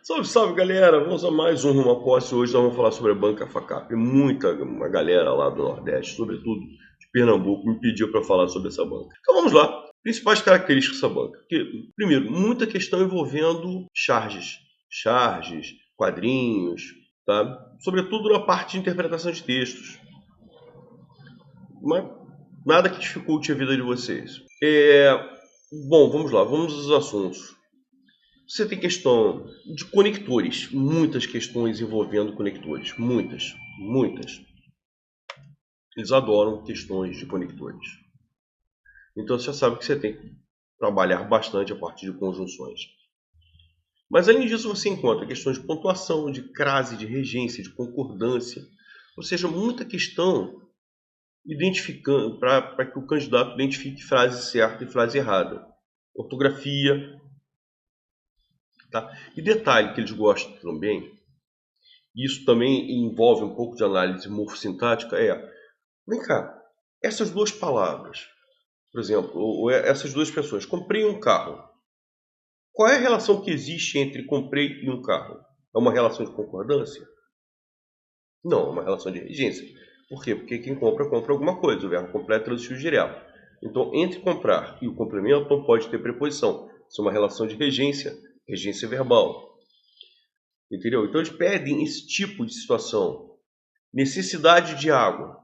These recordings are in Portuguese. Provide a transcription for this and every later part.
Salve, salve, galera! Vamos a mais um Rumo à Posse. Hoje nós vamos falar sobre a banca Facap. Uma galera lá do Nordeste, sobretudo de Pernambuco, me pediu para falar sobre essa banca. Então vamos lá. Principais características dessa banca. Primeiro, muita questão envolvendo charges, quadrinhos, tá? Sobretudo na parte de interpretação de textos. Mas nada que dificulte a vida de vocês. Bom, vamos lá, vamos aos assuntos. Você tem questão de conectores, muitas questões envolvendo conectores, muitas. Eles adoram questões de conectores. Então você já sabe que você tem que trabalhar bastante a partir de conjunções. Mas além disso você encontra questões de pontuação, de crase, de regência, de concordância. Ou seja, muita questão identificando para que o candidato identifique frase certa e frase errada. Ortografia. Tá? E detalhe que eles gostam também, isso também envolve um pouco de análise morfossintática, vem cá, essas duas palavras, por exemplo, ou essas duas pessoas, comprei um carro. Qual é a relação que existe entre comprei e um carro? É uma relação de concordância? Não, é uma relação de regência. Por quê? Porque quem compra, compra alguma coisa. O verbo completo é transitivo direto. Então, entre comprar e o complemento não pode ter preposição. Isso é uma relação de regência verbal. Entendeu? Então, eles pedem esse tipo de situação. Necessidade de água.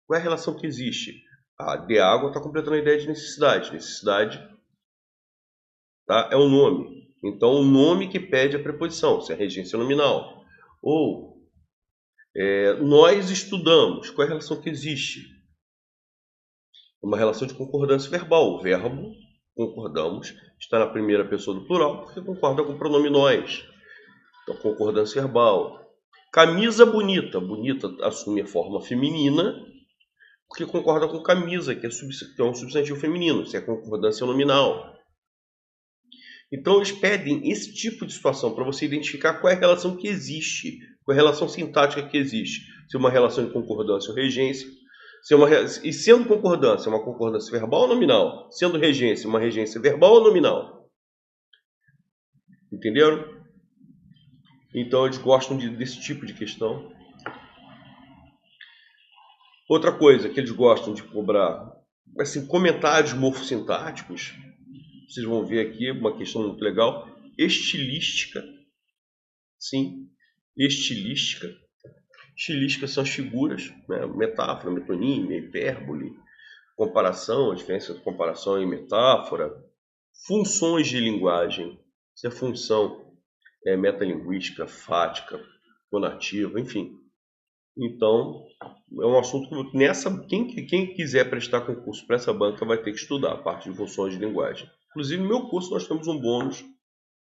Qual é a relação que existe? A de água está completando a ideia de necessidade. Necessidade, tá, é o nome. Então, o nome que pede a preposição, se é regência nominal. Ou, nós estudamos. Qual é a relação que existe? Uma relação de concordância verbal. O verbo, concordamos, está na primeira pessoa do plural, porque concorda com o pronome nós. Então, concordância verbal. Camisa bonita. Bonita assume a forma feminina, porque concorda com camisa, que é um substantivo feminino. Isso é concordância nominal. Então, eles pedem esse tipo de situação para você identificar qual é a relação que existe, qual é a relação sintática que existe. Se é uma relação de concordância ou regência. E sendo concordância, uma concordância verbal ou nominal? Sendo regência, uma regência verbal ou nominal? Entenderam? Então, eles gostam desse tipo de questão. Outra coisa que eles gostam de cobrar, assim, comentários morfossintáticos. Vocês vão ver aqui uma questão muito legal. Estilística. Sim, estilística. Estilística são as figuras, né? Metáfora, metonímia, hipérbole, comparação, a diferença entre comparação e metáfora. Funções de linguagem. Se a função é metalinguística, fática, conativa, enfim. Então, é um assunto que quem quiser prestar concurso para essa banca vai ter que estudar a parte de funções de linguagem. Inclusive, no meu curso nós temos um bônus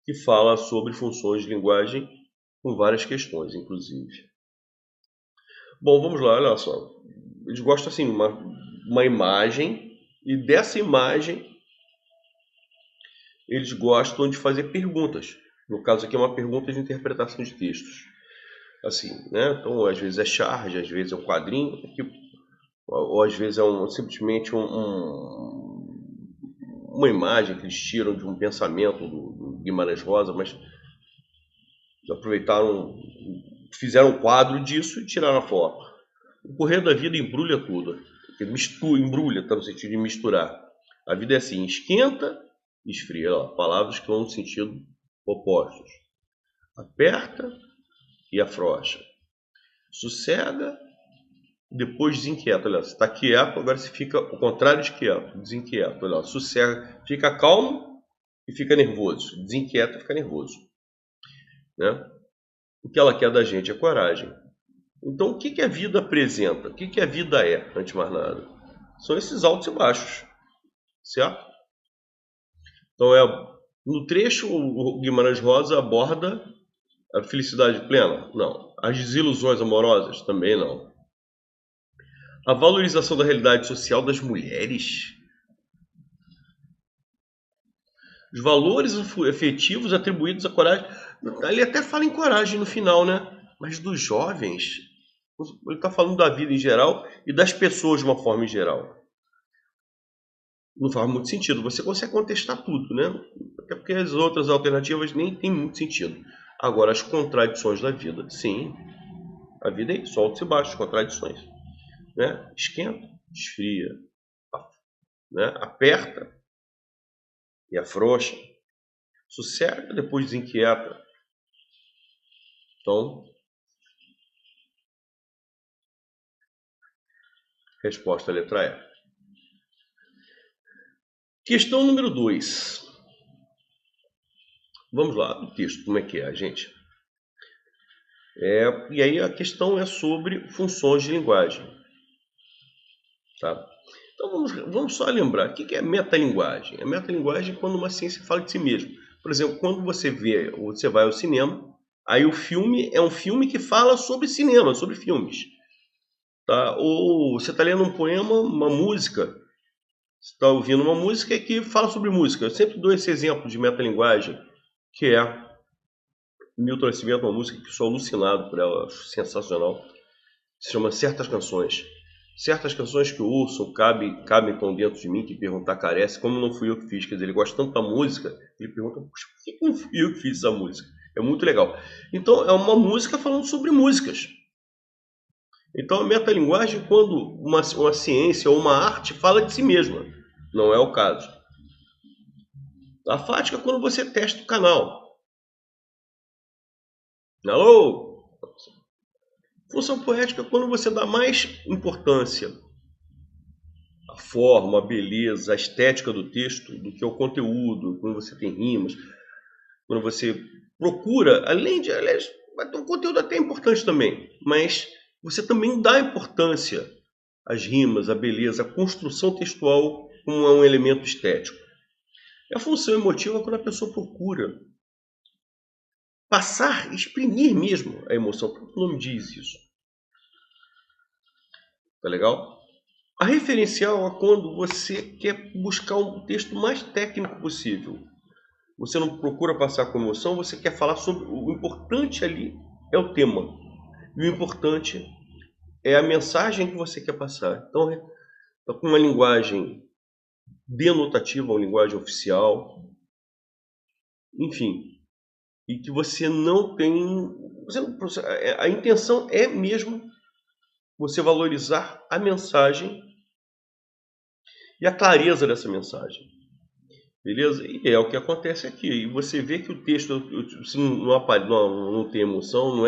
que fala sobre funções de linguagem com várias questões, inclusive. Bom, vamos lá, olha só. Eles gostam assim, uma imagem, e dessa imagem eles gostam de fazer perguntas. No caso aqui é uma pergunta de interpretação de textos. Assim, né? Então, às vezes é charge, às vezes é um quadrinho, ou às vezes é simplesmente uma imagem que eles tiram de um pensamento do Guimarães Rosa, mas fizeram um quadro disso e tiraram a foto. O correr da vida embrulha tudo. Embrulha, está no sentido de misturar. A vida é assim, esquenta e esfria. Palavras que vão no sentido opostos. Aperta e afrouxa. Sossega, depois desinquieta. Olha, você está quieto, agora você fica o contrário de quieto, desinquieto. Olha, sossega, fica calmo e fica nervoso. Desinquieta e fica nervoso. Né? O que ela quer da gente é coragem. Então, o que a vida apresenta? O que a vida é, antes de mais nada? São esses altos e baixos. Certo? Então, no trecho, o Guimarães Rosa aborda a felicidade plena? Não. As desilusões amorosas? Também não. A valorização da realidade social das mulheres? Os valores efetivos atribuídos à coragem. Ele até fala em coragem no final, né? Mas dos jovens, ele está falando da vida em geral e das pessoas de uma forma em geral. Não faz muito sentido. Você consegue contestar tudo, né? Até porque as outras alternativas nem tem muito sentido. Agora, as contradições da vida, sim. A vida é isso, altos e baixos, contradições. Né? Esquenta, esfria, né? Aperta e afrouxa. Sossega, depois desinquieta. Então, resposta à letra E. Questão número 2. Vamos lá, o texto, como é que é, gente? E aí a questão é sobre funções de linguagem. Tá? Então vamos só lembrar, o que é metalinguagem? A metalinguagem é quando uma ciência fala de si mesma. Por exemplo, quando você vai ao cinema, aí o filme é um filme que fala sobre cinema, sobre filmes. Tá? Ou você está lendo um poema, uma música, você está ouvindo uma música que fala sobre música. Eu sempre dou esse exemplo de metalinguagem, que é Milton Nascimento, uma música que sou alucinado por ela, acho sensacional. Se chama Certas Canções. Certas canções que eu ouço cabem tão dentro de mim que perguntar carece, como não fui eu que fiz. Quer dizer, ele gosta tanto da música, ele pergunta, por que não fui eu que fiz essa música? É muito legal. Então, é uma música falando sobre músicas. Então, a metalinguagem é quando uma ciência ou uma arte fala de si mesma. Não é o caso. A fática é quando você testa o canal. Alô? Função poética é quando você dá mais importância à forma, à beleza, à estética do texto do que ao conteúdo, quando você tem rimas, quando você procura, aliás, o conteúdo até é importante também, mas você também dá importância às rimas, à beleza, à construção textual como um elemento estético. E a função emotiva é quando a pessoa procura passar, exprimir mesmo a emoção. O nome diz isso. Tá legal? A referencial é quando você quer buscar um texto mais técnico possível. Você não procura passar com emoção, você quer falar sobre... O importante ali é o tema. E o importante é a mensagem que você quer passar. Então, com uma linguagem denotativa, uma linguagem oficial, enfim, e que você não tem... A intenção é mesmo você valorizar a mensagem e a clareza dessa mensagem. Beleza? E é o que acontece aqui. E você vê que o texto, se não tem emoção, não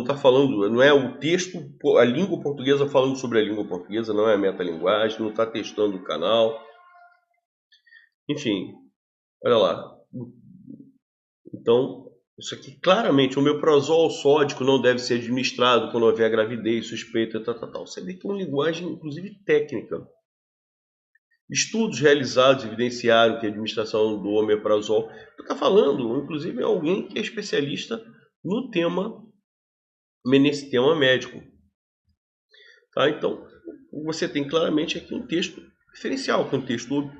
está falando, não é o texto, a língua portuguesa falando sobre a língua portuguesa, não é a metalinguagem, não está testando o canal. Enfim, olha lá. Então, isso aqui claramente, o omeprazol sódico não deve ser administrado quando houver gravidez, suspeita, tal. Você vê que é uma linguagem, inclusive, técnica. Estudos realizados evidenciaram que a administração do omeprazol está falando, inclusive, é alguém que é especialista no tema, nesse tema médico. Tá? Então, você tem claramente aqui um texto referencial, que é um texto,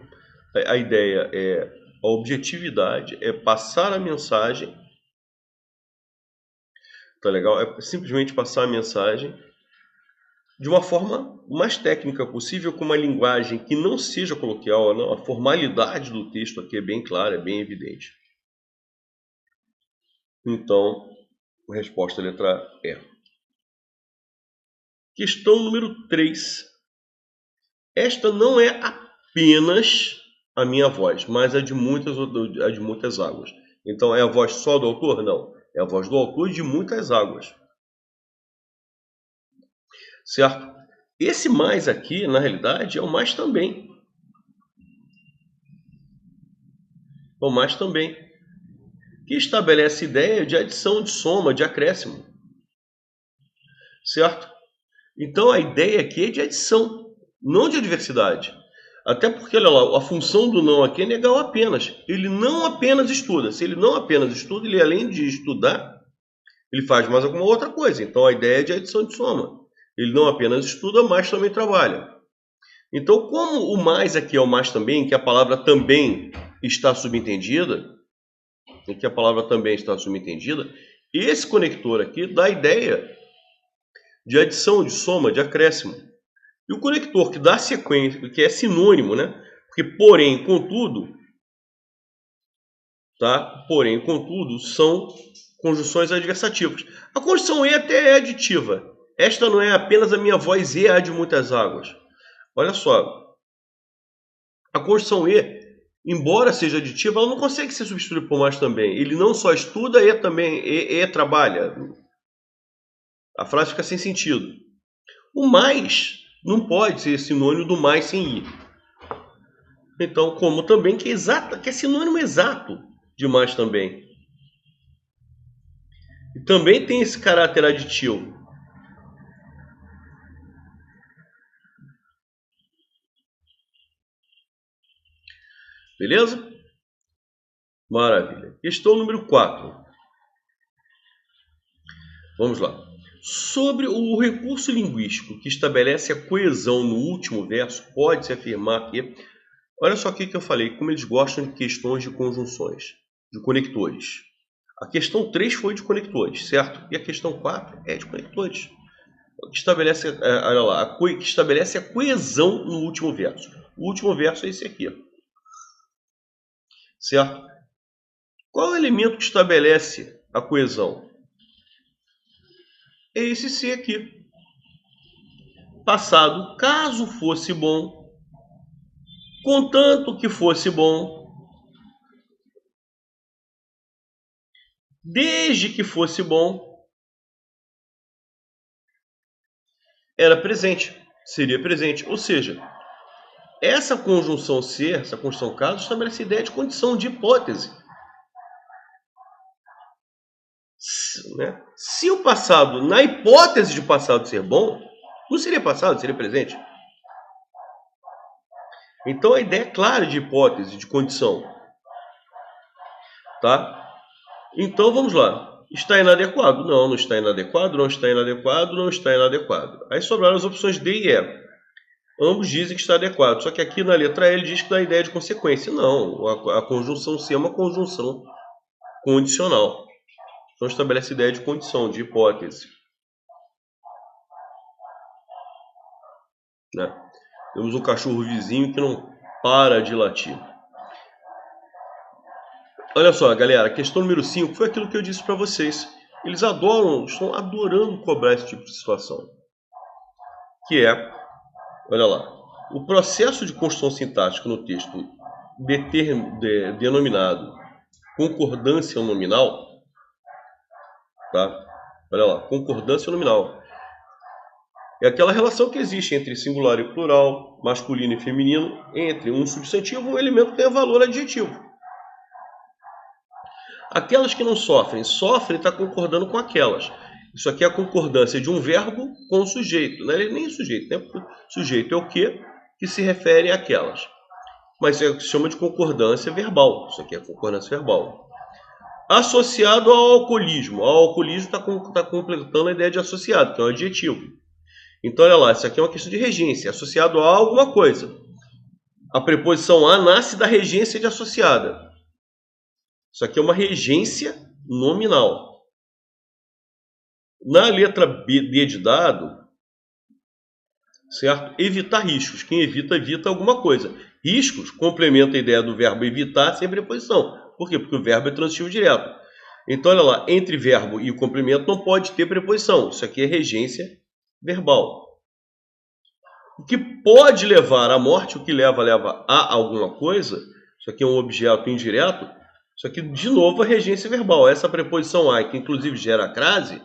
a ideia é a objetividade, é passar a mensagem, tá legal? É simplesmente passar a mensagem de uma forma mais técnica possível, com uma linguagem que não seja coloquial, não. A formalidade do texto aqui é bem clara, é bem evidente. Então, a resposta é a letra E. Questão número 3. Esta não é apenas a minha voz, mas a de muitas águas. Então, é a voz só do autor? Não. É a voz do autor de muitas águas. Certo? Esse mais aqui, na realidade, é o mais também. O mais também. Que estabelece a ideia de adição, de soma, de acréscimo. Certo? Então, a ideia aqui é de adição, não de adversidade. Até porque, olha lá, a função do não aqui é negar o apenas. Ele não apenas estuda. Se ele não apenas estuda, ele além de estudar, ele faz mais alguma outra coisa. Então, a ideia é de adição de soma. Ele não apenas estuda, mas também trabalha. Então, como o mais aqui é o mais também, que a palavra também está subentendida, esse conector aqui dá a ideia de adição, de soma, de acréscimo. E o conector que dá sequência, que é sinônimo, né? Porque porém, contudo, tá? Porém, contudo, são conjunções adversativas. A conjunção E até é aditiva. Esta não é apenas a minha voz E há de muitas águas. Olha só. A conjunção E, embora seja aditiva, ela não consegue ser substituída por mais também. Ele não só estuda, E também E trabalha. A frase fica sem sentido. O mais não pode ser sinônimo do mais sem I. Então, como também que é sinônimo exato de mais também. E também tem esse caráter aditivo. Beleza? Maravilha. Questão número 4. Vamos lá. Sobre o recurso linguístico que estabelece a coesão no último verso, pode-se afirmar que... Olha só o que eu falei, como eles gostam de questões de conjunções, de conectores. A questão 3 foi de conectores, certo? E a questão 4 é de conectores. Que estabelece, olha lá, que estabelece a coesão no último verso. O último verso é esse aqui. Certo? Qual é o elemento que estabelece a coesão? É esse C aqui. Passado, caso fosse bom, contanto que fosse bom, desde que fosse bom, era presente, seria presente. Ou seja, essa conjunção ser, essa conjunção caso, estabelece a ideia de condição, de hipótese. Né? Se o passado, na hipótese de passado ser bom, não seria passado, seria presente. Então a ideia é clara de hipótese, de condição. Tá? Então vamos lá. Está inadequado? Não, não está inadequado, não está inadequado, não está inadequado. Aí sobraram as opções D e E. Ambos dizem que está adequado. Só que aqui na letra E ele diz que dá a ideia de consequência. Não, a conjunção C é uma conjunção condicional. Então estabelece a ideia de condição, de hipótese. Né? Temos um cachorro vizinho que não para de latir. Olha só, galera, a questão número 5 foi aquilo que eu disse para vocês. Eles estão adorando cobrar esse tipo de situação. Que é, olha lá, o processo de construção sintática no texto denominado concordância nominal, tá? Olha lá, concordância nominal. É aquela relação que existe entre singular e plural, masculino e feminino, entre um substantivo e um elemento que tem valor adjetivo. Aquelas que não sofrem, está concordando com aquelas. Isso aqui é a concordância de um verbo com o sujeito. Não é nem o sujeito, né? O sujeito é o que se refere àquelas. Mas é o que se chama de concordância verbal. Isso aqui é concordância verbal. Associado ao alcoolismo. O alcoolismo está completando a ideia de associado, que é um adjetivo. Então, olha lá, isso aqui é uma questão de regência, associado a alguma coisa. A preposição a nasce da regência de associada. Isso aqui é uma regência nominal. Na letra D de dado, certo? Evitar riscos. Quem evita, evita alguma coisa. Riscos complementa a ideia do verbo evitar sem preposição. Por quê? Porque o verbo é transitivo direto. Então, olha lá, entre verbo e o complemento não pode ter preposição. Isso aqui é regência verbal. O que pode levar à morte, o que leva a alguma coisa, isso aqui é um objeto indireto, isso aqui, de novo, é regência verbal. Essa preposição a, que inclusive gera a crase,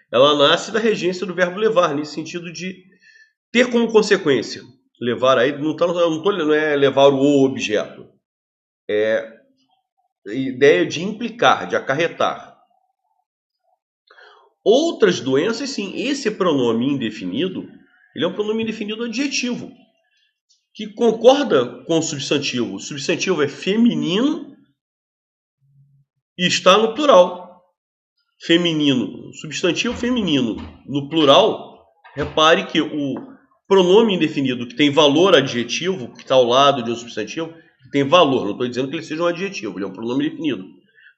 ela nasce da regência do verbo levar, nesse sentido de ter como consequência. Levar aí, não é levar o objeto. É a ideia de implicar, de acarretar. Outras doenças, sim, esse pronome indefinido, ele é um pronome indefinido adjetivo, que concorda com o substantivo. O substantivo é feminino e está no plural. Feminino, substantivo feminino no plural, repare que o pronome indefinido que tem valor adjetivo, que está ao lado de um substantivo, tem valor. Não estou dizendo que ele seja um adjetivo, ele é um pronome definido.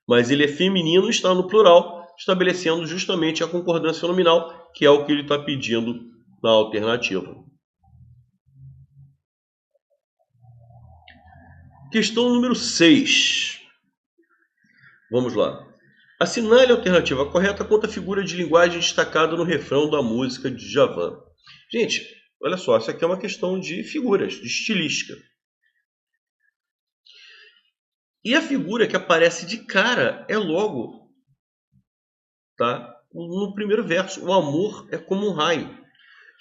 Mas ele é feminino e está no plural, estabelecendo justamente a concordância nominal, que é o que ele está pedindo na alternativa. Questão número 6. Vamos lá. Assinale a alternativa correta quanto à figura de linguagem destacada no refrão da música de Djavan. Gente, olha só, isso aqui é uma questão de figuras, de estilística. E a figura que aparece de cara é logo, tá? No primeiro verso, o amor é como um raio.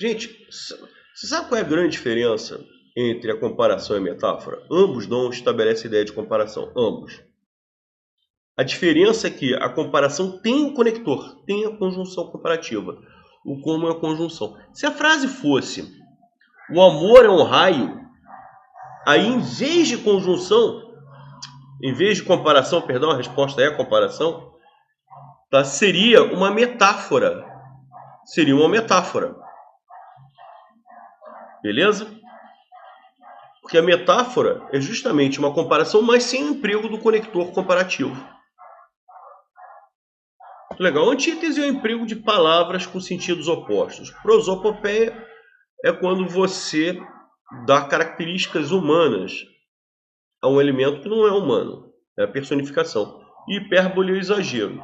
Gente, você sabe qual é a grande diferença entre a comparação e a metáfora? Ambos não estabelecem ideia de comparação, ambos. A diferença é que a comparação tem o conector, tem a conjunção comparativa. O como é a conjunção. Se a frase fosse o amor é um raio, aí em vez de conjunção, em vez de comparação, perdão, a resposta é a comparação, tá? Seria uma metáfora. Seria uma metáfora. Beleza? Porque a metáfora é justamente uma comparação, mas sem o emprego do conector comparativo. Muito legal. Antítese é o emprego de palavras com sentidos opostos. Prosopopeia é quando você dá características humanas a um elemento que não é humano. É a personificação. E hipérbole é o exagero.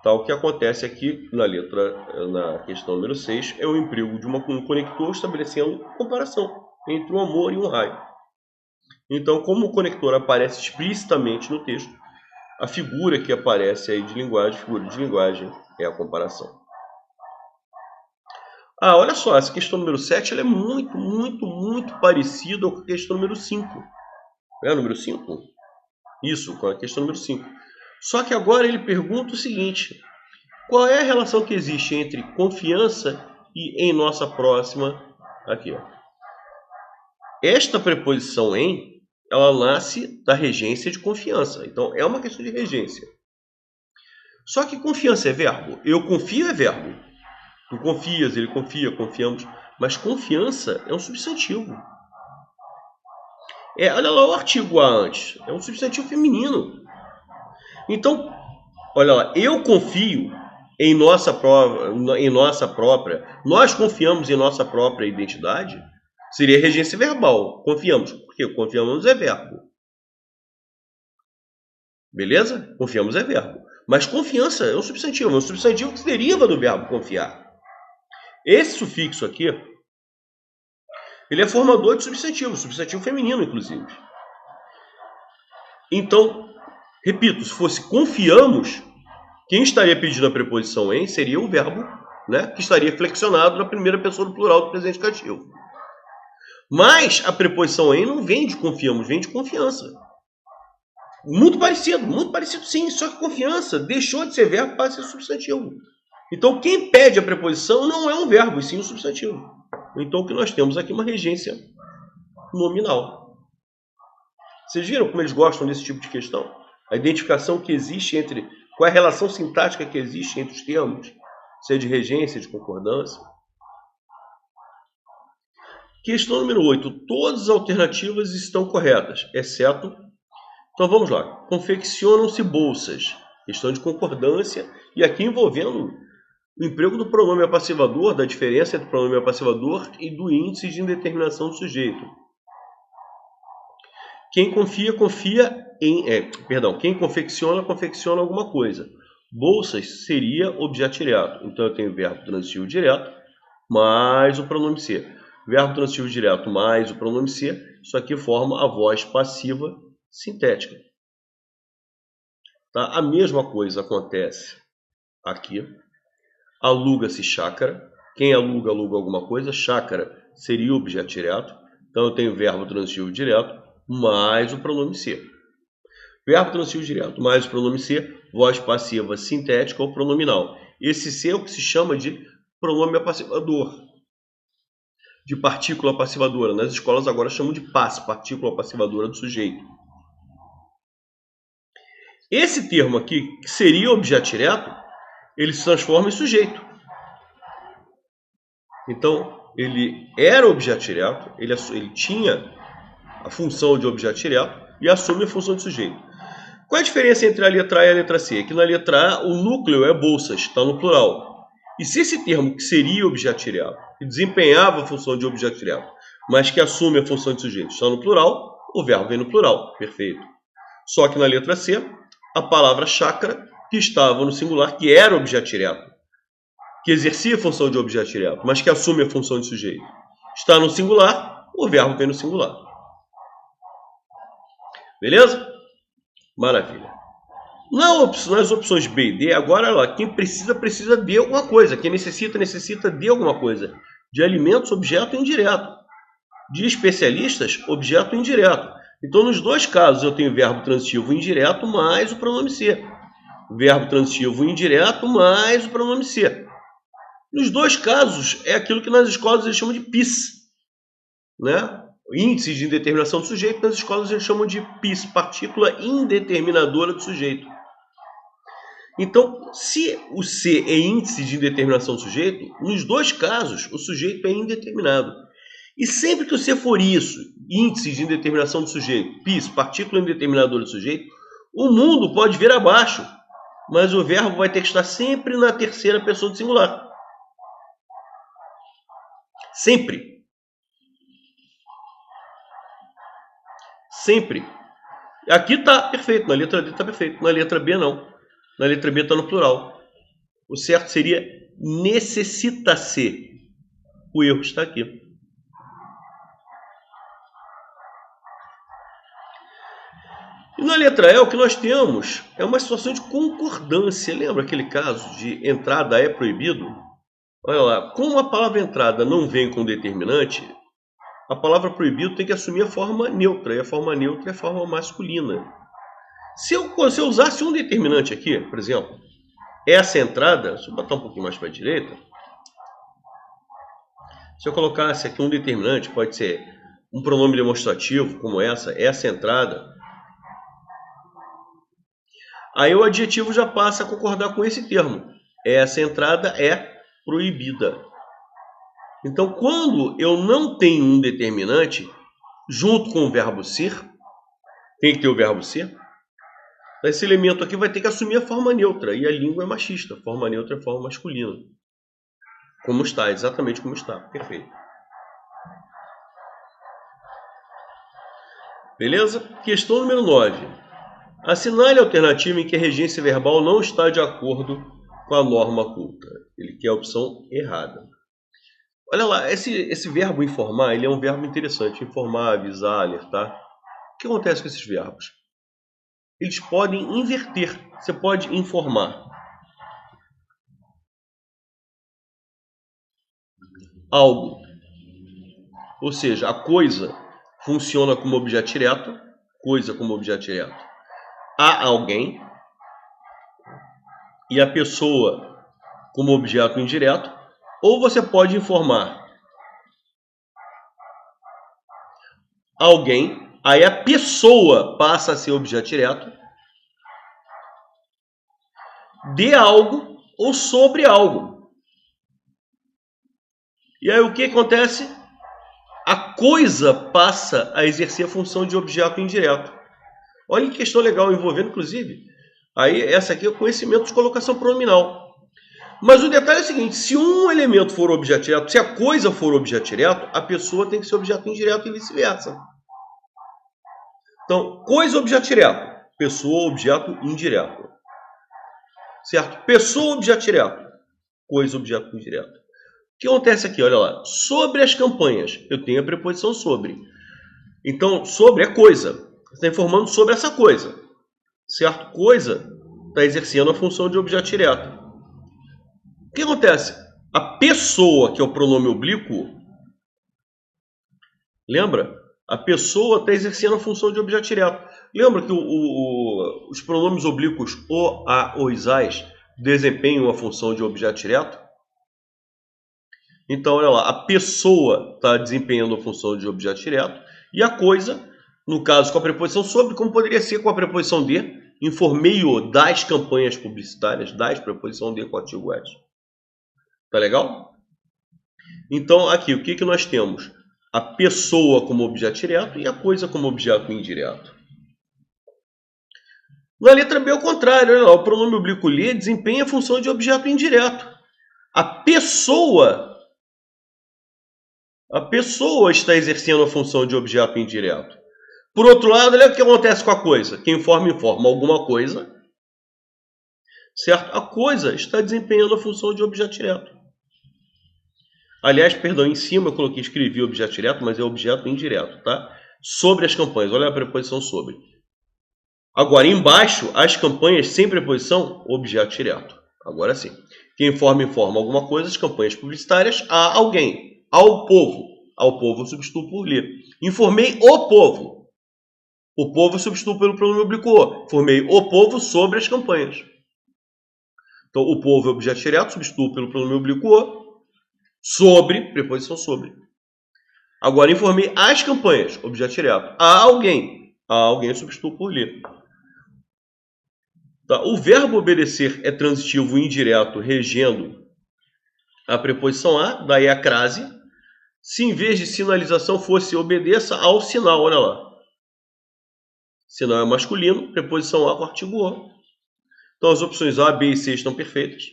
Tá, o que acontece aqui na questão número 6 é o emprego de um conector estabelecendo comparação entre um amor e um raio. Então, como o conector aparece explicitamente no texto, a figura que aparece aí de linguagem, figura de linguagem, é a comparação. Ah, olha só, essa questão número 7 ela é muito parecida com a questão número 5. É a número 5? Isso, com a questão número 5. Só que agora ele pergunta o seguinte: qual é a relação que existe entre confiança e em nossa próxima? Aqui, ó. Esta preposição em, ela nasce da regência de confiança. Então, é uma questão de regência. Só que confiança é verbo. Eu confio é verbo. Tu confias, ele confia, confiamos. Mas confiança é um substantivo. Olha lá o artigo A antes. É um substantivo feminino. Então, olha lá. Eu confio em nossa própria. Nós confiamos em nossa própria identidade. Seria regência verbal. Confiamos. Por quê? Confiamos é verbo. Beleza? Confiamos é verbo. Mas confiança é um substantivo. É um substantivo que se deriva do verbo confiar. Esse sufixo aqui, ele é formador de substantivo feminino, inclusive. Então, repito, se fosse confiamos, quem estaria pedindo a preposição em seria o verbo, né, que estaria flexionado na primeira pessoa do plural do presente indicativo. Mas a preposição em não vem de confiamos, vem de confiança. Muito parecido sim, só que confiança deixou de ser verbo para ser substantivo. Então quem pede a preposição não é um verbo, e sim um substantivo. Então o que nós temos aqui é uma regência nominal. Vocês viram como eles gostam desse tipo de questão? A identificação que existe entre... Qual é a relação sintática que existe entre os termos? Se é de regência, de concordância. Questão número 8. Todas as alternativas estão corretas, exceto... Então vamos lá. Confeccionam-se bolsas. Questão de concordância. E aqui envolvendo o emprego do pronome apassivador, da diferença entre o pronome apassivador e do índice de indeterminação do sujeito. Quem confia, quem confecciona alguma coisa. Bolsas seria objeto direto. Então eu tenho o verbo transitivo direto mais o pronome ser. Verbo transitivo direto mais o pronome ser. Isso aqui forma a voz passiva sintética. Tá? A mesma coisa acontece aqui. Aluga-se chácara. Quem aluga alguma coisa. Chácara seria o objeto direto. Então eu tenho verbo transitivo direto mais o pronome ser. Verbo transitivo direto mais o pronome ser, voz passiva sintética ou pronominal. Esse ser é o que se chama de pronome apassivador, de partícula apassivadora. Nas escolas agora chamam de passe, partícula apassivadora do sujeito. Esse termo aqui, que seria objeto direto, ele se transforma em sujeito. Então, ele era objeto direto, ele tinha a função de objeto direto e assume a função de sujeito. Qual é a diferença entre a letra A e a letra C? Que na letra A o núcleo é bolsas, está no plural. E se esse termo que seria objeto direto, que desempenhava a função de objeto direto, mas que assume a função de sujeito, está no plural, o verbo vem no plural. Perfeito. Só que na letra C, a palavra chácara, que estava no singular, que era objeto direto, que exercia a função de objeto direto, mas que assume a função de sujeito. Está no singular, o verbo vem no singular. Beleza? Maravilha. Nas opções B e D, agora lá, quem precisa de alguma coisa. Quem necessita de alguma coisa. De alimentos, objeto indireto. De especialistas, objeto indireto. Então, nos dois casos, eu tenho verbo transitivo indireto mais o pronome ser. Verbo transitivo indireto mais o pronome ser. Nos dois casos, é aquilo que nas escolas eles chamam de PIS. Né? Índice de indeterminação do sujeito, nas escolas eles chamam de PIS, partícula indeterminadora do sujeito. Então, se o C é índice de indeterminação do sujeito, nos dois casos, o sujeito é indeterminado. E sempre que o C for isso, índice de indeterminação do sujeito, PIS, partícula indeterminadora do sujeito, o mundo pode vir abaixo, mas o verbo vai ter que estar sempre na terceira pessoa do singular. Sempre. Sempre. Aqui está perfeito, na letra D está perfeito, na letra B não. Na letra B está no plural. O certo seria necessita-se. O erro está aqui. E na letra E, o que nós temos é uma situação de concordância. Lembra aquele caso de entrada é proibido? Olha lá, como a palavra entrada não vem com determinante, a palavra proibido tem que assumir a forma neutra. E a forma neutra é a forma masculina. Se eu usasse um determinante aqui, por exemplo, essa entrada, deixa eu botar um pouquinho mais para a direita. Se eu colocasse aqui um determinante, pode ser um pronome demonstrativo, como essa entrada. Aí o adjetivo já passa a concordar com esse termo. Essa entrada é proibida. Então, quando eu não tenho um determinante, junto com o verbo ser, tem que ter o verbo ser, esse elemento aqui vai ter que assumir a forma neutra. E a língua é machista. A forma neutra é a forma masculina. Como está, exatamente como está. Perfeito. Beleza? Questão número 9. Assinale a alternativa em que a regência verbal não está de acordo com a norma culta. Ele quer a opção errada. Olha lá, esse verbo informar, ele é um verbo interessante. Informar, avisar, alertar. O que acontece com esses verbos? Eles podem inverter. Você pode informar algo. Ou seja, a coisa funciona como objeto direto. Coisa como objeto direto. A alguém. E a pessoa como objeto indireto. Ou você pode informar alguém. Aí a pessoa passa a ser objeto direto de algo ou sobre algo. E aí o que acontece? A coisa passa a exercer a função de objeto indireto. Olha que questão legal, envolvendo inclusive. Aí essa aqui é o conhecimento de colocação pronominal. Mas o detalhe é o seguinte, se um elemento for objeto direto, se a coisa for objeto direto, a pessoa tem que ser objeto indireto e vice-versa. Então, coisa objeto direto, pessoa objeto indireto. Certo? Pessoa objeto direto, coisa objeto indireto. O que acontece aqui? Olha lá. Sobre as campanhas, eu tenho a preposição sobre. Então, sobre é coisa. Você está informando sobre essa coisa. Certo? Coisa está exercendo a função de objeto direto. O que acontece? A pessoa, que é o pronome oblíquo, lembra? A pessoa está exercendo a função de objeto direto. Lembra que os pronomes oblíquos o, a, os, as desempenham a função de objeto direto? Então, olha lá, a pessoa está desempenhando a função de objeto direto e a coisa, no caso com a preposição sobre, como poderia ser com a preposição de, informei-o das campanhas publicitárias, das, preposição de com o artigo as. Tá legal? Então, aqui, o que nós temos? A pessoa como objeto direto e a coisa como objeto indireto. Na letra B, ao contrário, olha lá, o pronome oblíquo lhe desempenha a função de objeto indireto. A pessoa está exercendo a função de objeto indireto. Por outro lado, olha o que acontece com a coisa. Quem informa alguma coisa certo? A coisa está desempenhando a função de objeto direto. Aliás, perdão, em cima eu escrevi objeto direto, mas é objeto indireto, tá? Sobre as campanhas, olha a preposição sobre. Agora, embaixo, as campanhas sem preposição, objeto direto. Agora sim. Quem informa alguma coisa, as campanhas publicitárias a alguém, ao povo. Ao povo eu substituo por lhe. Informei o povo. O povo eu substituo pelo pronome oblíquo. Informei o povo sobre as campanhas. Então, o povo é objeto direto, substituo pelo pronome oblíquo. Sobre, preposição sobre. Agora, informei as campanhas, objeto direto. A alguém. A alguém eu substituo por lhe. Tá? O verbo obedecer é transitivo indireto, regendo a preposição a, daí a crase. Se em vez de sinalização fosse obedeça ao sinal, olha lá. Sinal é masculino, preposição a com artigo o. Então as opções A, B e C estão perfeitas.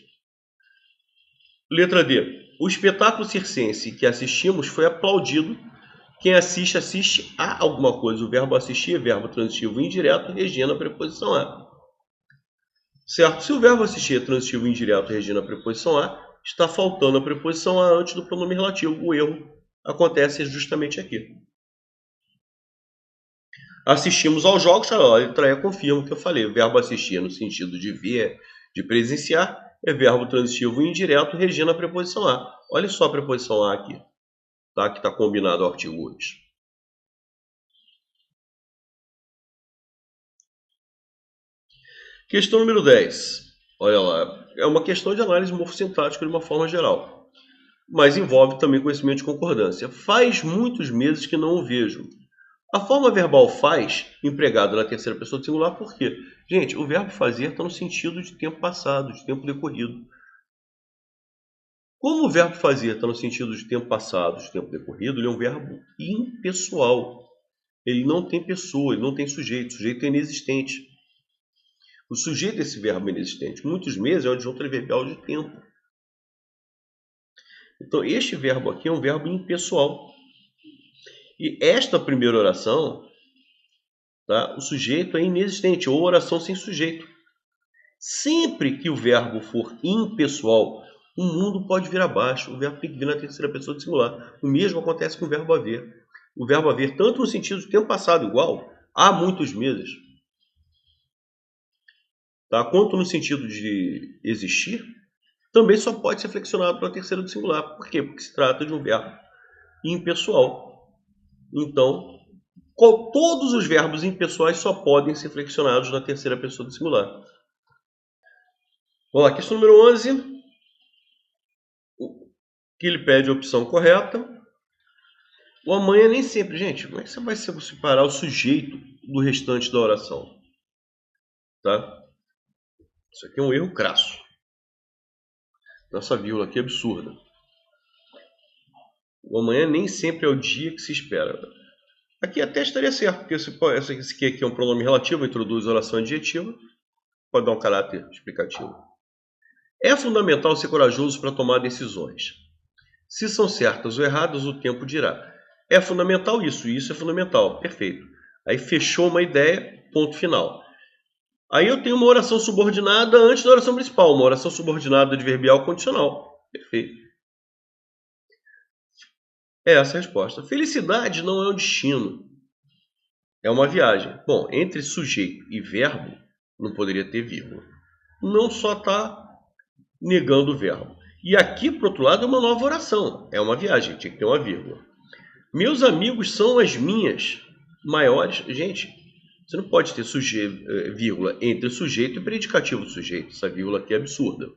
Letra D. O espetáculo circense que assistimos foi aplaudido. Quem assiste, assiste a alguma coisa. O verbo assistir é verbo transitivo indireto, regendo a preposição a. Certo? Se o verbo assistir é transitivo indireto, regendo a preposição a, está faltando a preposição a antes do pronome relativo. O erro acontece justamente aqui. Assistimos aos jogos, a letra E confirma o que eu falei. O verbo assistir no sentido de ver, de presenciar, é verbo transitivo indireto, regendo a preposição a. Olha só a preposição a aqui, tá? Que está combinado ao artigo 2. Questão número 10. Olha lá, é uma questão de análise morfossintática de uma forma geral, mas envolve também conhecimento de concordância. Faz muitos meses que não o vejo. A forma verbal faz, empregada na terceira pessoa do singular, por quê? Gente, o verbo fazer está no sentido de tempo passado, de tempo decorrido. Como o verbo fazer está no sentido de tempo passado, de tempo decorrido, ele é um verbo impessoal. Ele não tem pessoa, ele não tem sujeito. O sujeito é inexistente. O sujeito desse verbo é inexistente. Muitos meses é o adjunto adverbial de tempo. Então, este verbo aqui é um verbo impessoal. E esta primeira oração, tá, o sujeito é inexistente, ou oração sem sujeito. Sempre que o verbo for impessoal, o mundo pode vir abaixo. O verbo tem que vir na terceira pessoa do singular. O mesmo acontece com o verbo haver. O verbo haver, tanto no sentido de tempo passado igual, há muitos meses, tá, quanto no sentido de existir, também só pode ser flexionado para a terceira do singular. Por quê? Porque se trata de um verbo impessoal. Então, todos os verbos impessoais só podem ser flexionados na terceira pessoa do singular. Vamos lá, questão número 11. Que ele pede a opção correta. O amanhã nem sempre. Gente, como é que você vai separar o sujeito do restante da oração? Tá? Isso aqui é um erro crasso. Nossa vírgula aqui é absurda. O amanhã nem sempre é o dia que se espera. Aqui até estaria certo, porque esse aqui é um pronome relativo, introduz oração adjetiva, pode dar um caráter explicativo. É fundamental ser corajoso para tomar decisões. Se são certas ou erradas, o tempo dirá. É fundamental isso, e isso é fundamental. Perfeito. Aí fechou uma ideia, ponto final. Aí eu tenho uma oração subordinada antes da oração principal, uma oração subordinada adverbial condicional. Perfeito. É essa a resposta. Felicidade não é um destino. É uma viagem. Bom, entre sujeito e verbo, não poderia ter vírgula. Não só está negando o verbo. E aqui, por outro lado, é uma nova oração. É uma viagem, tinha que ter uma vírgula. Meus amigos são as minhas maiores... Gente, você não pode ter vírgula entre sujeito e predicativo do sujeito. Essa vírgula aqui é absurda.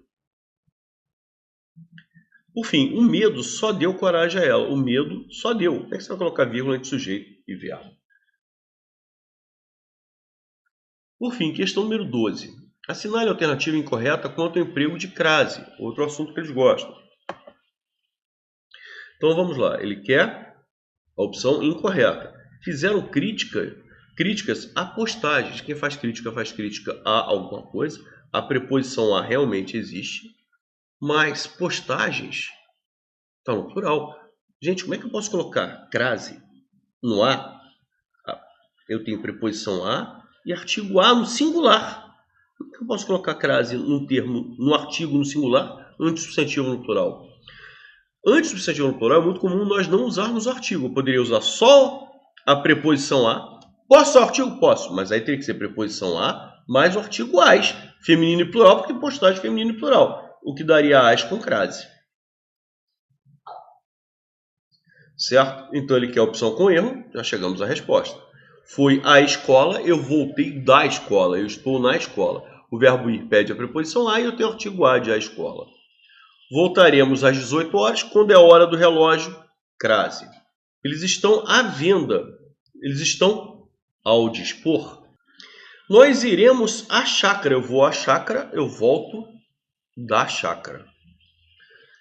Por fim, o medo só deu coragem a ela. O medo só deu. Como é que você vai colocar vírgula entre sujeito e verbo? Por fim, questão número 12. Assinale a alternativa incorreta quanto ao emprego de crase. Outro assunto que eles gostam. Então vamos lá. Ele quer a opção incorreta. Fizeram críticas a postagens. Quem faz crítica a alguma coisa. A preposição a realmente existe. Mas postagens está no plural. Gente, como é que eu posso colocar crase no a? Eu tenho preposição a e artigo a no singular. Eu posso colocar crase num termo, no artigo no singular, antes substantivo no plural. Antes substantivo no plural é muito comum nós não usarmos o artigo. Eu poderia usar só a preposição a. Posso usar o artigo? Posso, mas aí teria que ser preposição a mais o artigo as, feminino e plural, porque postagem feminino e plural, o que daria as com crase. Certo? Então ele quer a opção com erro, já chegamos à resposta. Foi à escola, eu voltei da escola, eu estou na escola. O verbo ir pede a preposição a e eu tenho o artigo a de a escola. Voltaremos às 18 horas, quando é a hora do relógio, crase. Eles estão à venda, eles estão ao dispor. Nós iremos à chácara, eu vou à chácara, eu volto da chácara.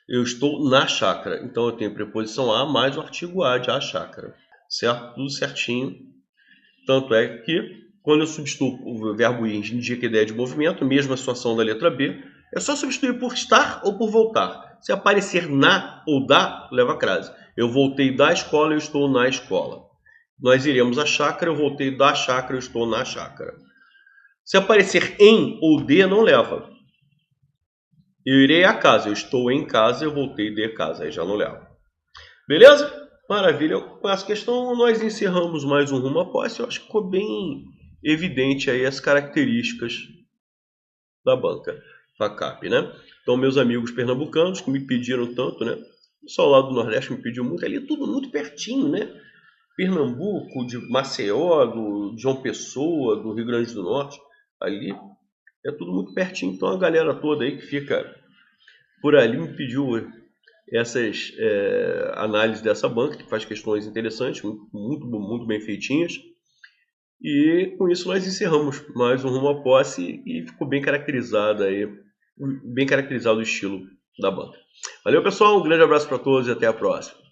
Eu estou na chácara, então eu tenho preposição a mais o artigo a de a chácara. Certo? Tudo certinho. Tanto é que, quando eu substituo o verbo ir, indica a ideia de movimento, mesma situação da letra B, é só substituir por estar ou por voltar. Se aparecer na ou da, leva crase. Eu voltei da escola, eu estou na escola. Nós iremos à chácara, eu voltei da chácara, eu estou na chácara. Se aparecer em ou de, não leva. Eu irei à casa, eu estou em casa, eu voltei de casa, aí já não leva. Beleza? Maravilha. Com essa questão nós encerramos mais um Rumo à Posse. Eu acho que ficou bem evidente aí as características da banca FACAP, né? Então, meus amigos pernambucanos que me pediram tanto, né? O pessoal lá do Nordeste me pediu muito, ali é tudo muito pertinho, né? Pernambuco, de Maceió, de João Pessoa, do Rio Grande do Norte, ali é tudo muito pertinho. Então, a galera toda aí que fica por ali me pediu essas análises dessa banca, que faz questões interessantes, muito bem feitinhas. E com isso nós encerramos mais um Rumo à Posse e ficou bem caracterizado o estilo da banca. Valeu, pessoal, um grande abraço para todos e até a próxima.